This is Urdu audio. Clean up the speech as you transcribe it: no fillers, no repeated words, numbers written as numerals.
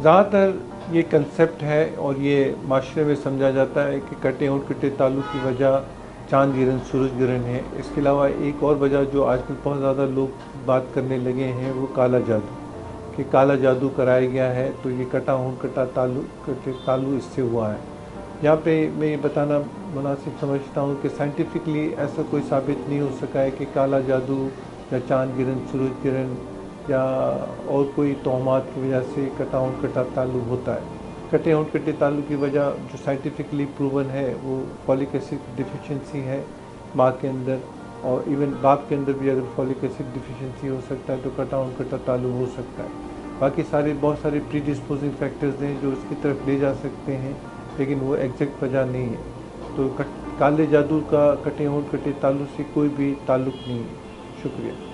زیادہ تر یہ کنسیپٹ ہے اور یہ معاشرے میں سمجھا جاتا ہے کہ کٹے ہونٹ کٹے تالو کی وجہ چاند گرہن سورج گرہن ہے. اس کے علاوہ ایک اور وجہ جو آج کل بہت زیادہ لوگ بات کرنے لگے ہیں وہ کالا جادو، کہ کالا جادو کرایا گیا ہے تو یہ کٹا ہونٹ کٹا تالو اس سے ہوا ہے. یہاں پہ میں یہ بتانا مناسب سمجھتا ہوں کہ سائنٹیفکلی ایسا کوئی ثابت نہیں ہو سکا ہے کہ کالا جادو یا چاند گرہن سورج گرہن یا اور کوئی توہمات کی وجہ سے کٹا ہونٹ کٹا تالو ہوتا ہے. کٹے ہونٹ کٹے تالو کی وجہ جو سائنٹیفکلی پروون ہے وہ فولک ایسڈ ڈیفیشنسی ہے ماں کے اندر، اور ایون باپ کے اندر بھی اگر فولک ایسڈ ڈیفیشنسی ہو سکتا ہے تو کٹا ہونٹ کٹا تالو ہو سکتا ہے. باقی بہت سارے پری ڈسپوزنگ فیکٹرز ہیں جو اس کی طرف لے جا سکتے ہیں، لیکن وہ ایگزیکٹ وجہ نہیں ہے. تو کالے جادو کا کٹے ہونٹ کٹے تالو سے کوئی بھی تعلق نہیں ہے. شکریہ.